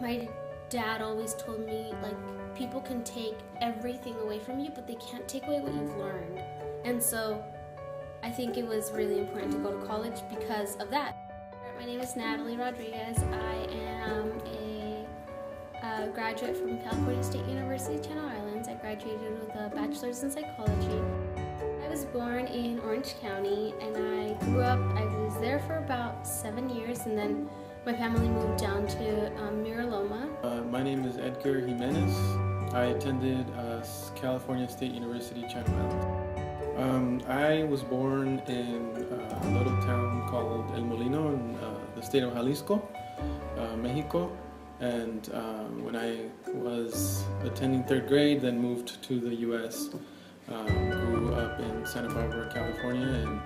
My dad always told me, like, people can take everything away from you, but they can't take away what you've learned. And so I think it was really important to go to college because of that. My name is Natalie Rodriguez. I am a graduate from California State University, Channel Islands. I graduated with a bachelor's in psychology. I was born in Orange County, and I grew up, I was there for about 7 years, and then my family moved down to Mira Loma. My name is Edgar Jimenez. I attended California State University, Channel Islands. I was born in a little town called El Molino in the state of Jalisco, Mexico. And when I was attending 3rd grade, then moved to the U.S., grew up in Santa Barbara, California, and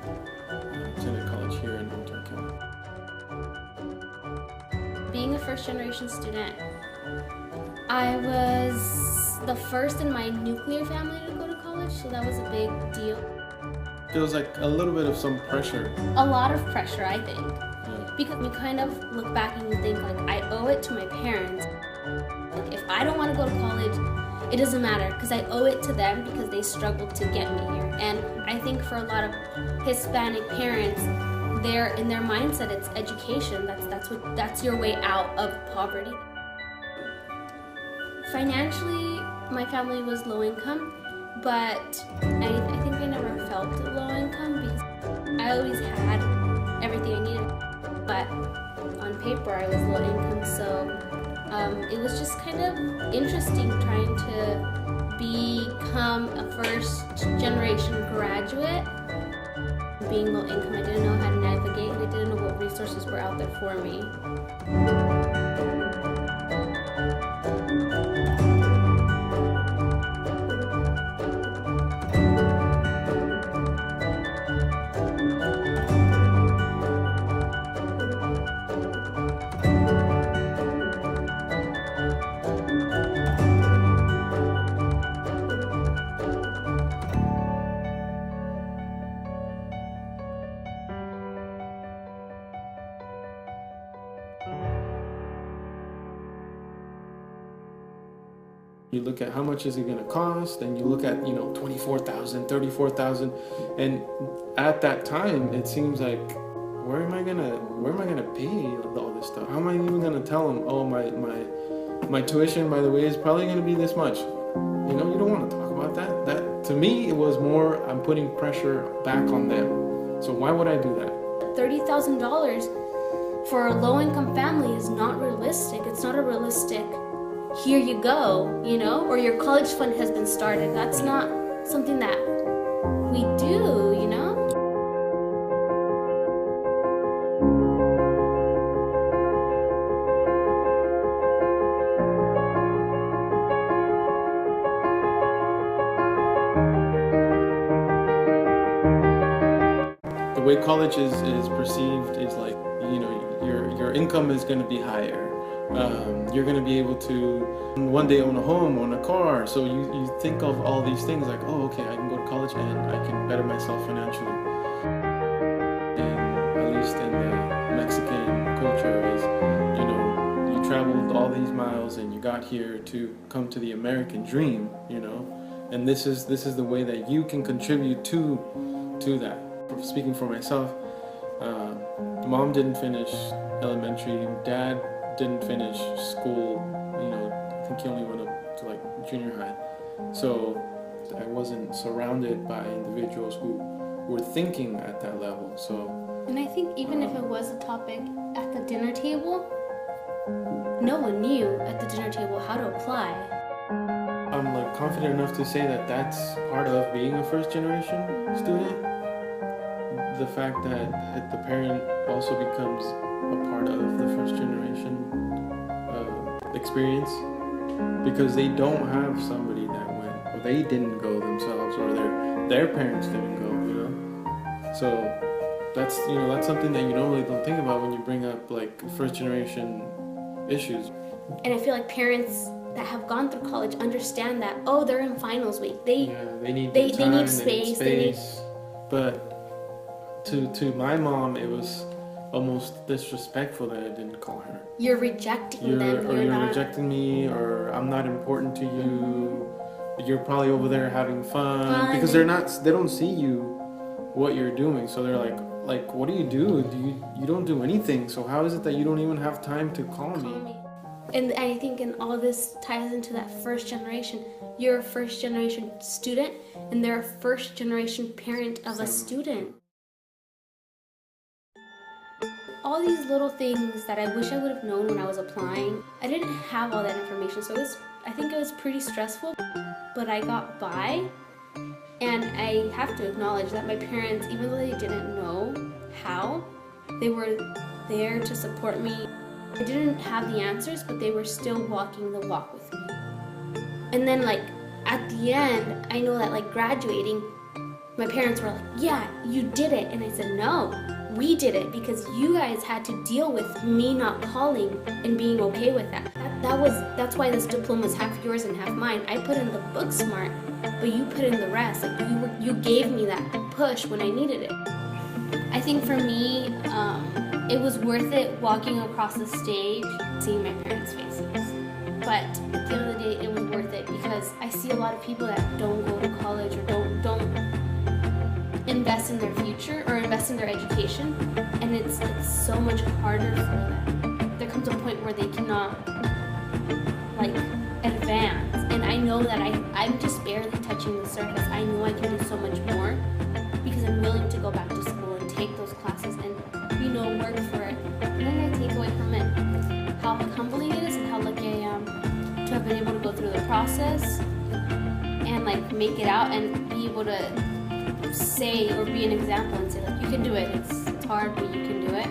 attended college here in Ventura County. Being a first-generation student, I was the first in my nuclear family to go to college, so that was a big deal. Feels like a little bit of some pressure. A lot of pressure, I think. Yeah. Because you kind of look back and you think, like, I owe it to my parents. Like, if I don't want to go to college, it doesn't matter, because I owe it to them because they struggled to get me here. And I think for a lot of Hispanic parents, in their mindset, it's education. That's your way out of poverty. Financially, my family was low income, but I think I never felt low income because I always had everything I needed. But on paper, I was low income, so it was just kind of interesting trying to become a first-generation graduate. Being low income, I didn't know how to navigate, and I didn't know what resources were out there for me. You look at how much is it going to cost, and you look at, $24,000, $34,000, and at that time it seems like, where am I gonna pay all this stuff? How am I even gonna tell them, oh, my tuition, by the way, is probably gonna be this much? You don't want to talk about that. That, to me, it was more, I'm putting pressure back on them. So why would I do that? $30,000 for a low-income family is not realistic. It's not a realistic, here you go, or your college fund has been started. That's not something that we do, The way college is perceived is like, your income is going to be higher. You're going to be able to one day own a home, own a car. So you think of all these things like, oh, okay, I can go to college and I can better myself financially. And at least in the Mexican culture is, you traveled all these miles and you got here to come to the American dream, and this is the way that you can contribute to that. Speaking for myself, mom didn't finish elementary, dad didn't finish school, I think he only went up to like junior high. So I wasn't surrounded by individuals who were thinking at that level. So, and I think even if it was a topic at the dinner table, no one knew at the dinner table how to apply. I'm like confident enough to say that that's part of being a first generation student. The fact that the parent also becomes a part of the first generation experience, because they don't have somebody that went, or they didn't go themselves, or their parents didn't go, So that's something that you normally don't think about when you bring up like first generation issues. And I feel like parents that have gone through college understand that, oh, they're in finals week. They need space. But to my mom, it was almost disrespectful that I didn't call her. You're rejecting them. Or you're not rejecting me, or I'm not important to you. You're probably over there having fun because they don't see you what you're doing. So they're like, what do? You don't do anything. So how is it that you don't even have time to call me? And I think in all this ties into that first generation. You're a first generation student, and they're a first generation parent of a student. All these little things that I wish I would have known when I was applying, I didn't have all that information, so I think it was pretty stressful, but I got by. And I have to acknowledge that my parents, even though they didn't know how, they were there to support me. I didn't have the answers, but they were still walking the walk with me. And then at the end, I know that graduating, my parents were like, yeah, you did it. And I said, no, we did it because you guys had to deal with me not calling and being okay with that. That's why this diploma is half yours and half mine. I put in the book smart, but you put in the rest. You gave me that push when I needed it. I think for me, it was worth it walking across the stage, seeing my parents' faces. But at the end of the day, it was worth it because I see a lot of people that don't go to college or don't invest in their future or invest in their education, and it's so much harder for them. There comes a point where they cannot advance, and I know that I'm just barely touching the surface. I know I can do so much more because I'm willing to go back to school and take those classes and work for it. And then I take away from it how humbling it is and how lucky I am to have been able to go through the process and make it out and be able to say or be an example and say you can do it. It's hard, but you can do it.